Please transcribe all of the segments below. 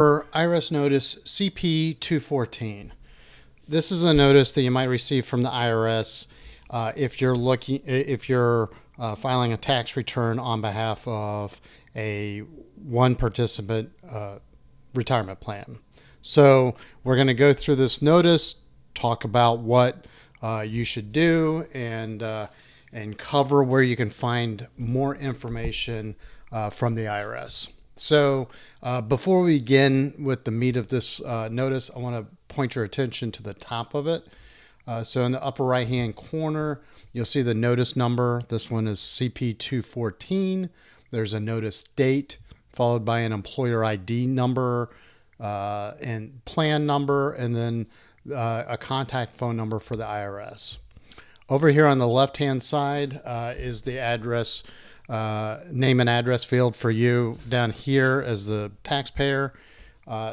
For IRS Notice CP214. This is a notice that you might receive from the IRS if you're filing a tax return on behalf of a one participant retirement plan. So we're going to go through this notice, talk about what you should do, and cover where you can find more information from the IRS. So before we begin with the meat of this notice, I want to point your attention to the top of it. So in the upper right hand corner, you'll see the notice number. This one is CP214. There's a notice date followed by an employer ID number and plan number, and then a contact phone number for the IRS. Over here on the left hand side is the address, name and address field for you down here as the taxpayer.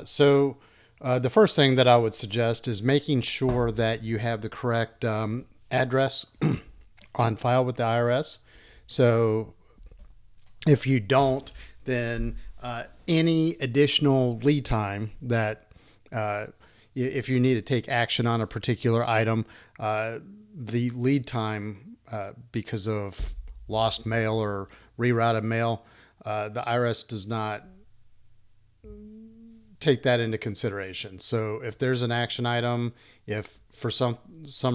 So the first thing that I would suggest is making sure that you have the correct address on file with the IRS. So if you don't, then any additional lead time that if you need to take action on a particular item, the lead time because of lost mail or rerouted mail, the IRS does not take that into consideration. So if there's an action item, if for some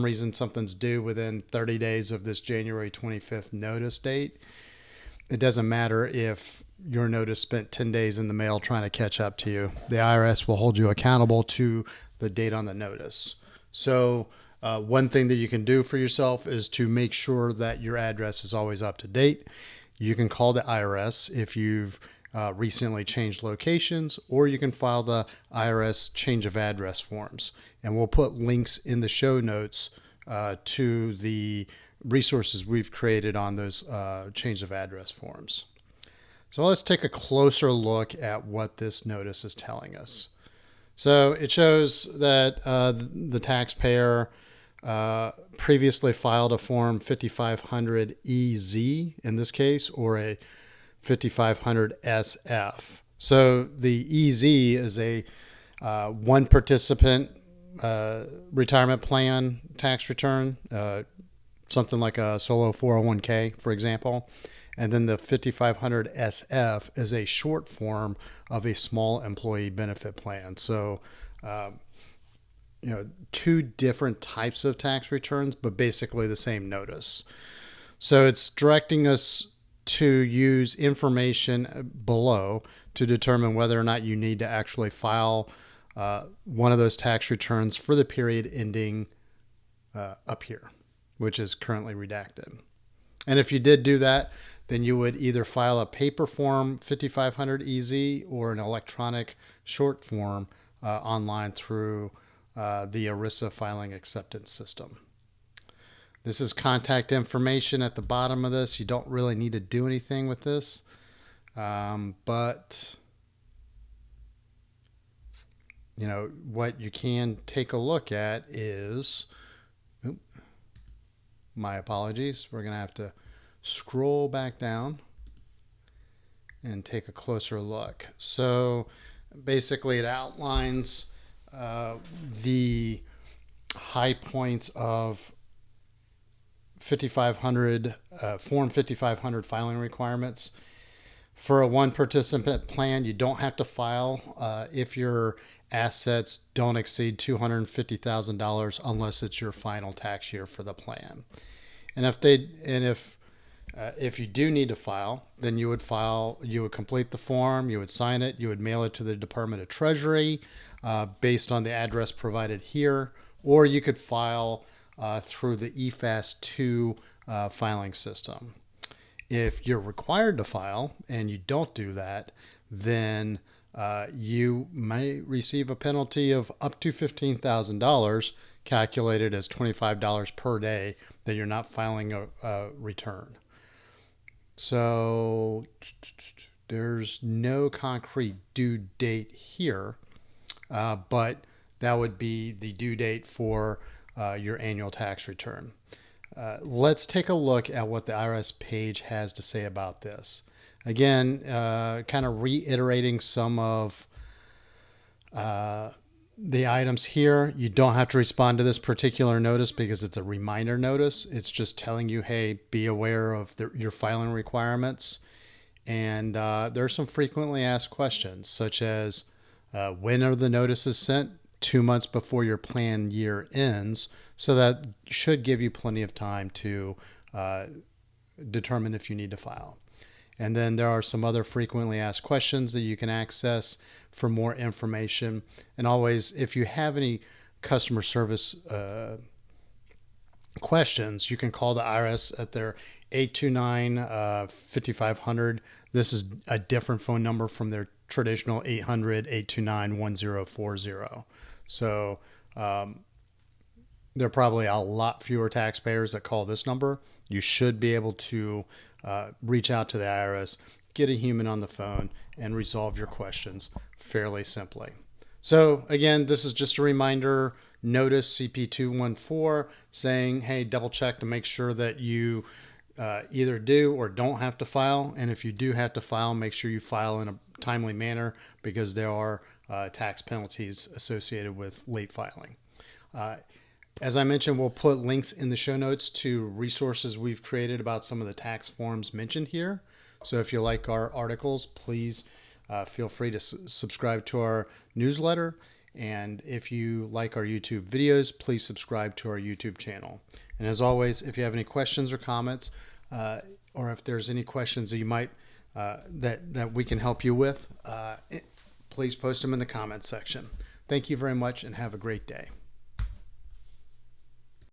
reason something's due within 30 days of this January 25th notice date, it doesn't matter if your notice spent 10 days in the mail trying to catch up to you. The IRS will hold you accountable to the date on the notice. So one thing that you can do for yourself is to make sure that your address is always up to date. You can call the IRS if you've recently changed locations, or you can file the IRS change of address forms. And we'll put links in the show notes to the resources we've created on those change of address forms. So let's take a closer look at what this notice is telling us. So it shows that the taxpayer previously filed a form 5500 EZ in this case, or a 5500 SF. So the EZ is a one participant retirement plan tax return, something like a solo 401k, for example. And then the 5500 SF is a short form of a small employee benefit plan. So, two different types of tax returns, but basically the same notice. So it's directing us to use information below to determine whether or not you need to actually file one of those tax returns for the period ending up here, which is currently redacted. And if you did do that, then you would either file a paper form 5500 EZ or an electronic short form online through the ERISA filing acceptance system. This is contact information at the bottom of this. You don't really need to do anything with this, but what you can take a look at is, my apologies, we're going to have to scroll back down and take a closer look. So basically it outlines the high points of 5500 Form 5500 filing requirements. For a one participant plan, you don't have to file if your assets don't exceed $250,000 unless it's your final tax year for the plan. And if you do need to file, then you would complete the form, you would sign it, you would mail it to the Department of Treasury based on the address provided here, or you could file through the EFAS2 filing system. If you're required to file and you don't do that, then you may receive a penalty of up to $15,000, calculated as $25 per day, that you're not filing a return. So there's no concrete due date here, but that would be the due date for your annual tax return. Let's take a look at what the IRS page has to say about this. Again, kind of reiterating some of The items here, you don't have to respond to this particular notice because it's a reminder notice. It's just telling you, hey, be aware of your filing requirements. And there are some frequently asked questions, such as when are the notices sent? 2 months before your plan year ends. So that should give you plenty of time to determine if you need to file. And then there are some other frequently asked questions that you can access for more information. And always, if you have any customer service questions, you can call the IRS at their 829-5500. This is a different phone number from their traditional 800-829-1040. So there are probably a lot fewer taxpayers that call this number. You should be able to reach out to the IRS, get a human on the phone, and resolve your questions fairly simply. So again, this is just a reminder notice CP214 saying, hey, double check to make sure that you either do or don't have to file. And if you do have to file, make sure you file in a timely manner because there are tax penalties associated with late filing. As I mentioned, we'll put links in the show notes to resources we've created about some of the tax forms mentioned here. So if you like our articles, please feel free to subscribe to our newsletter. And if you like our YouTube videos, please subscribe to our YouTube channel. And as always, if you have any questions or comments, or if there's any questions that you might that we can help you with, please post them in the comments section. Thank you very much and have a great day.